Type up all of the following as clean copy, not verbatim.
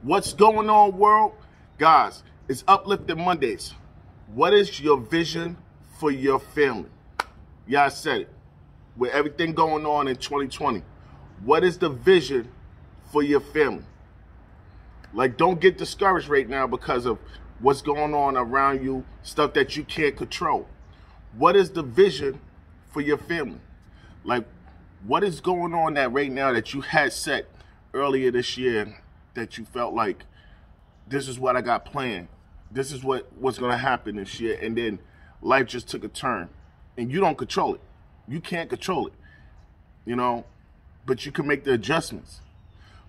What's going on, world? Guys, it's Uplifting Mondays. What is your vision for your family? Yeah, I said it. With everything going on in 2020, what is the vision for your family? Like, don't get discouraged right now because of what's going on around you, stuff that you can't control. What is the vision for your family? Like, what is going on that right now that you had set earlier this year that you felt like, this is what I got planned, this is what's going to happen this year, and then life just took a turn and you don't control it. You can't control it, you know, but you can make the adjustments.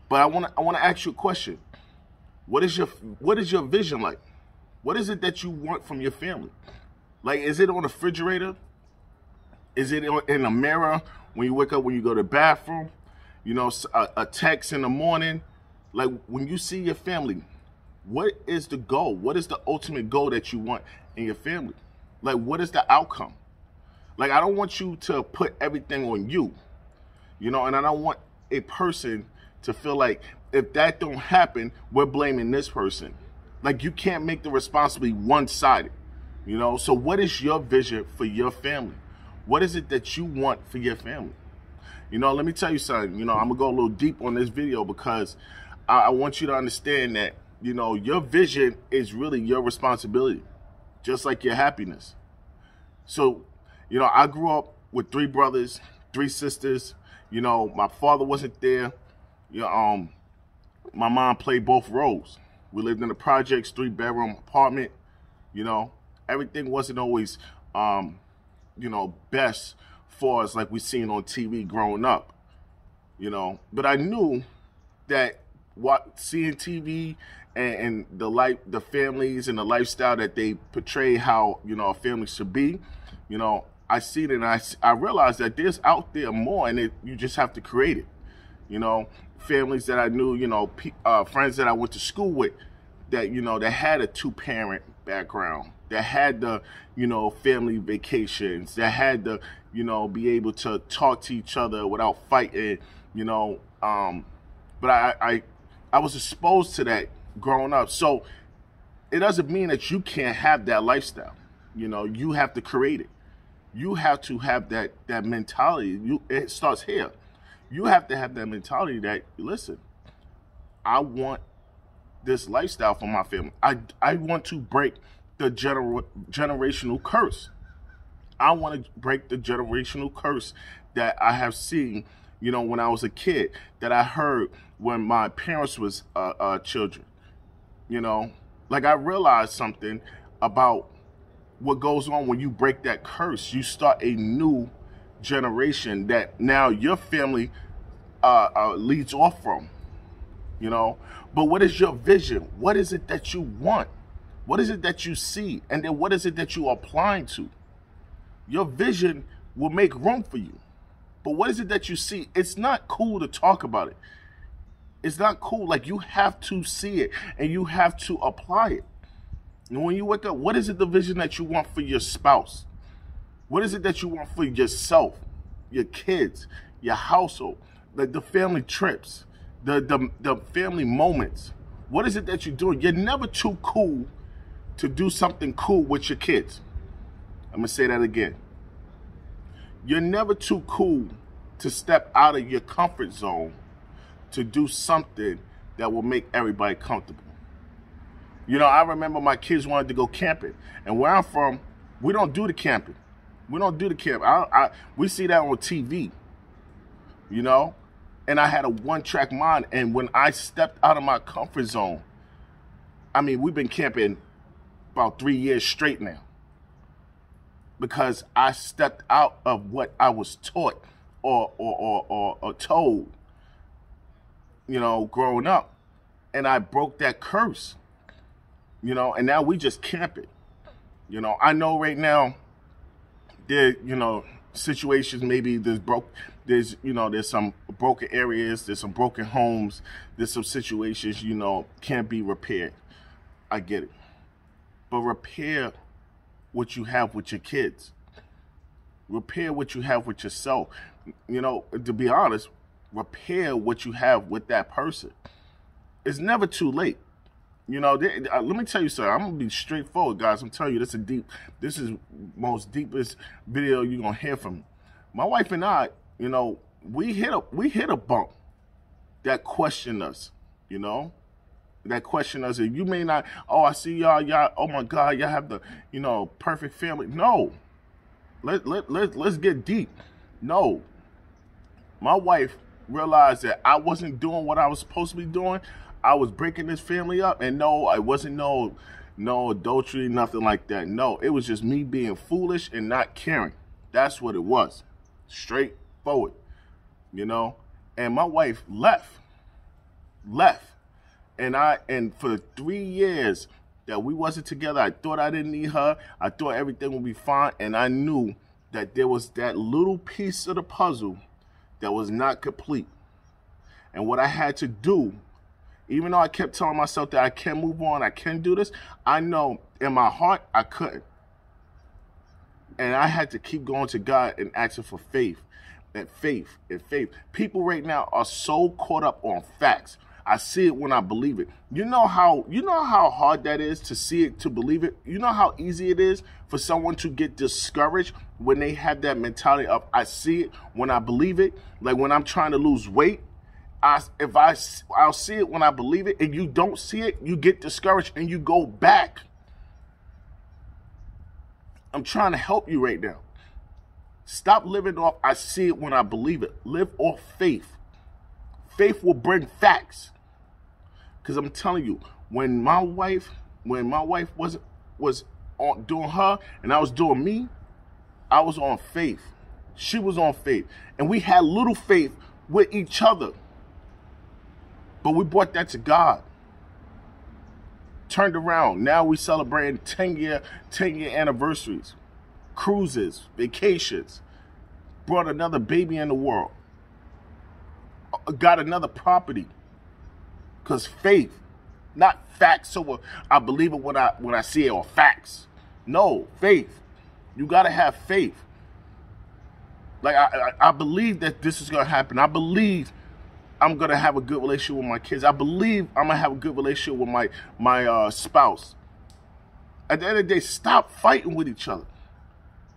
But I want to ask you a question. What is your vision like? What is it that you want from your family? Like, is it on the refrigerator? Is it in a mirror when you wake up, when you go to the bathroom? You know, a text in the morning? Like, when you see your family, what is the goal? What is the ultimate goal that you want in your family? Like, what is the outcome? Like, I don't want you to put everything on you, you know, and I don't want a person to feel like if that don't happen, we're blaming this person. Like, you can't make the responsibility one-sided, you know? So what is your vision for your family? What is it that you want for your family? You know, let me tell you something. You know, I'm going to go a little deep on this video because I want you to understand that, you know, your vision is really your responsibility, just like your happiness. So, you know, I grew up with 3 brothers, 3 sisters. You know, my father wasn't there. You know, my mom played both roles. We lived in the projects, 3-bedroom apartment. You know, everything wasn't always, you know, best for us like we seen on TV growing up. You know, but I knew that seeing TV and the families and the lifestyle that they portray how, you know, a family should be, you know, I see it and I realized that there's out there more, and you just have to create it. You know, families that I knew, you know, friends that I went to school with that, you know, that had a 2-parent background, that had the, you know, family vacations, that had the, you know, be able to talk to each other without fighting, you know, but I was exposed to that growing up. So it doesn't mean that you can't have that lifestyle. You know, you have to create it. You have to have that mentality. It starts here. You have to have that mentality that, listen, I want this lifestyle for my family. I want to break the generational curse. I want to break the generational curse that I have seen, you know, when I was a kid, that I heard when my parents was children. You know, like, I realized something about what goes on when you break that curse. You start a new generation that now your family leads off from, you know. But what is your vision? What is it that you want? What is it that you see? And then what is it that you are applying to? Your vision will make room for you. But what is it that you see? It's not cool to talk about it. It's not cool. Like, you have to see it and you have to apply it. And when you wake up, what is it, the vision that you want for your spouse? What is it that you want for yourself, your kids, your household, the family trips, the family moments? What is it that you're doing? You're never too cool to do something cool with your kids. I'm going to say that again. You're never too cool to step out of your comfort zone to do something that will make everybody comfortable. You know, I remember my kids wanted to go camping. And where I'm from, we don't do the camping. We don't do the camp. We see that on TV, you know? And I had a one-track mind. And when I stepped out of my comfort zone, I mean, we've been camping about 3 years straight now, because I stepped out of what I was taught or told, you know, growing up. And I broke that curse, you know, and now we just camp it. You know, I know right now there, you know, situations, maybe there's some broken areas, there's some broken homes, there's some situations, you know, can't be repaired. I get it. But repair what you have with your kids. Repair what you have with yourself. You know, to be honest, repair what you have with that person. It's never too late. You know, let me tell you something. I'm gonna be straightforward, guys. I'm telling you, this is most deepest video you're gonna hear from me. My wife and I, you know, we hit a bump that questioned us, you know, that questioned us. And you may not, oh, I see y'all, oh my God, y'all have the, you know, perfect family. No, let's get deep. No, my wife realized that I wasn't doing what I was supposed to be doing. I was breaking this family up, and no, it wasn't no adultery, nothing like that. No, it was just me being foolish and not caring. That's what it was. Straightforward, you know. And my wife left. And for 3 years that we wasn't together, I thought I didn't need her. I thought everything would be fine, and I knew that there was that little piece of the puzzle that was not complete. And what I had to do, even though I kept telling myself that I can move on, I can do this, I know in my heart I couldn't. And I had to keep going to God and asking for faith. And faith. People right now are so caught up on facts. I see it when I believe it. You know how hard that is to see it, to believe it? You know how easy it is for someone to get discouraged when they have that mentality of, I see it when I believe it? Like when I'm trying to lose weight, I'll see it when I believe it, and you don't see it, you get discouraged and you go back. I'm trying to help you right now. Stop living off, I see it when I believe it. Live off faith. Faith will bring facts. Because I'm telling you, when my wife was doing her and I was doing me, I was on faith. She was on faith. And we had little faith with each other. But we brought that to God. Turned around. Now we celebrating 10-year anniversaries. Cruises, vacations. Brought another baby in the world. Got another property. Because faith, not facts. So I believe it when I see it, or facts. No, faith. You got to have faith. Like I believe that this is going to happen. I believe I'm going to have a good relationship with my kids. I believe I'm going to have a good relationship with my spouse. At the end of the day, stop fighting with each other.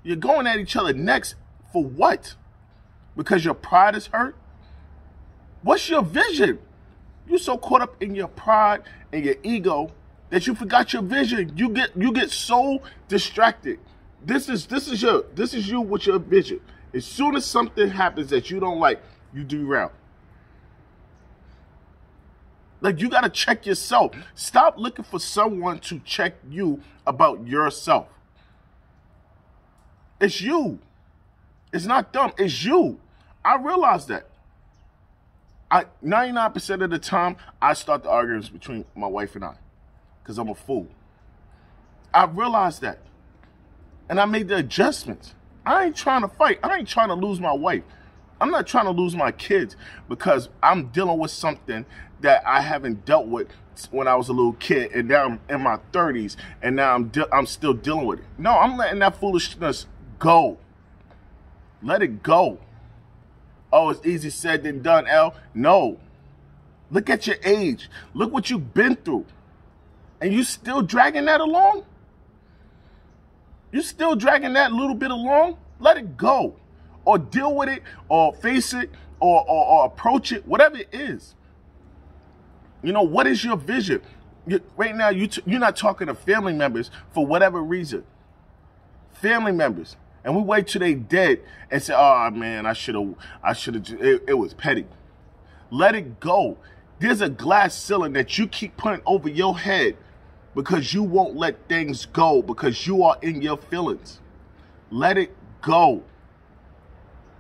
You're going at each other next for what? Because your pride is hurt? What's your vision? You're so caught up in your pride and your ego that you forgot your vision. You get so distracted. This is you with your vision. As soon as something happens that you don't like, you derail. Like, you got to check yourself. Stop looking for someone to check you about yourself. It's you. It's not them. It's you. I realize that. 99% of the time, I start the arguments between my wife and I because I'm a fool. I realized that. And I made the adjustments. I ain't trying to fight. I ain't trying to lose my wife. I'm not trying to lose my kids because I'm dealing with something that I haven't dealt with when I was a little kid, and now I'm in my 30s, and now I'm still dealing with it. No, I'm letting that foolishness go. Let it go. Oh, it's easy said than done, L. No. Look at your age. Look what you've been through. And you still dragging that along? You still dragging that little bit along? Let it go. Or deal with it, or face it, or approach it, whatever it is. You know, what is your vision? Right now, you're not talking to family members for whatever reason. Family members. And we wait till they dead and say, oh, man, I should have, it was petty. Let it go. There's a glass ceiling that you keep putting over your head because you won't let things go because you are in your feelings. Let it go.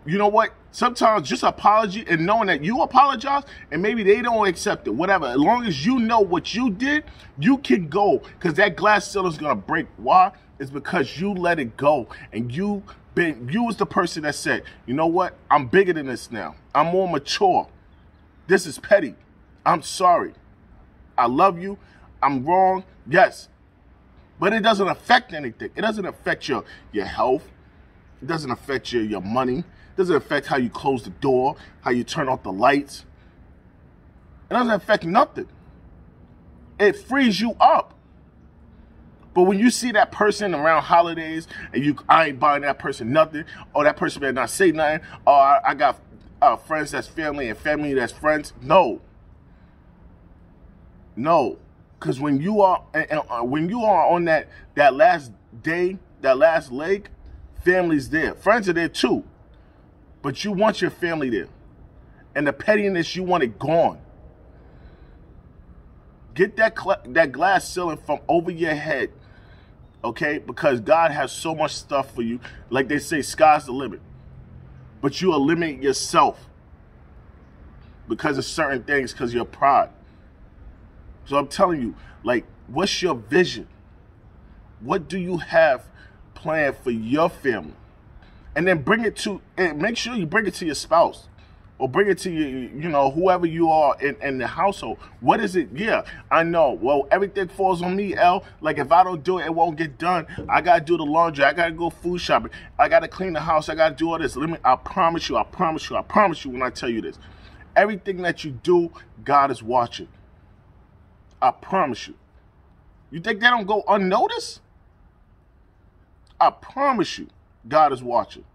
You know what? Sometimes just apology and knowing that you apologize and maybe they don't accept it, whatever. As long as you know what you did, you can go because that glass ceiling is going to break. Why? It's because you let it go, and you was the person that said, you know what? I'm bigger than this now. I'm more mature. This is petty. I'm sorry. I love you. I'm wrong. Yes. But it doesn't affect anything. It doesn't affect your health. It doesn't affect your money. It doesn't affect how you close the door, how you turn off the lights. It doesn't affect nothing. It frees you up. But when you see that person around holidays and I ain't buying that person nothing, or that person better not say nothing, or I got friends that's family and family that's friends. No. Because when you are on that last day, that last leg, family's there. Friends are there too. But you want your family there. And the pettiness, you want it gone. Get that glass ceiling from over your head. Okay? Because God has so much stuff for you. Like they say, sky's the limit. But you eliminate yourself because of certain things, because of your pride. So I'm telling you, like, what's your vision? What do you have planned for your family? And then make sure you bring it to your spouse. Or bring it to whoever you are in the household. What is it? Yeah, I know. Well, everything falls on me, L. Like, if I don't do it, it won't get done. I got to do the laundry. I got to go food shopping. I got to clean the house. I got to do all this. I promise you when I tell you this. Everything that you do, God is watching. I promise you. You think that don't go unnoticed? I promise you, God is watching.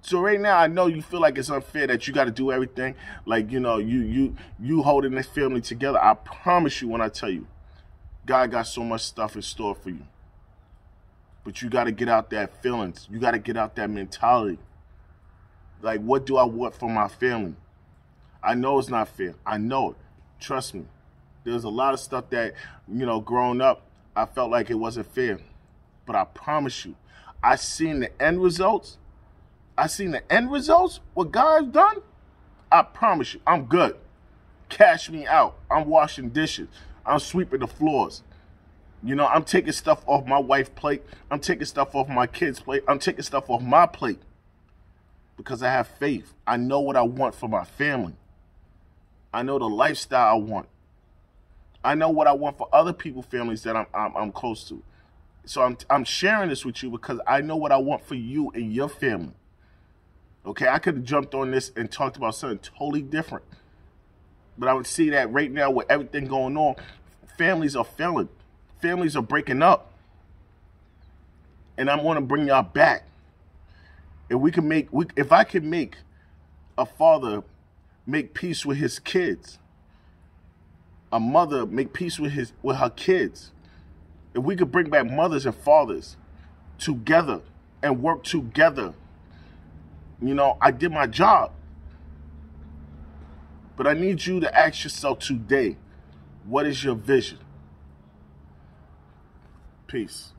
So right now, I know you feel like it's unfair that you got to do everything. Like, you holding this family together. I promise you when I tell you, God got so much stuff in store for you. But you got to get out that feelings. You got to get out that mentality. Like, what do I want for my family? I know it's not fair. I know it. Trust me. There's a lot of stuff that, growing up, I felt like it wasn't fair. But I promise you, I seen the end results. What God's done. I promise you, I'm good. Cash me out. I'm washing dishes. I'm sweeping the floors. I'm taking stuff off my wife's plate. I'm taking stuff off my kids' plate. I'm taking stuff off my plate. Because I have faith. I know what I want for my family. I know the lifestyle I want. I know what I want for other people's families that I'm close to. So I'm sharing this with you because I know what I want for you and your family. Okay, I could have jumped on this and talked about something totally different. But I would see that right now with everything going on, families are failing. Families are breaking up. And I want to bring y'all back. If I could make a father make peace with his kids, a mother make peace with her kids, if we could bring back mothers and fathers together and work together, I did my job. But I need you to ask yourself today, what is your vision? Peace.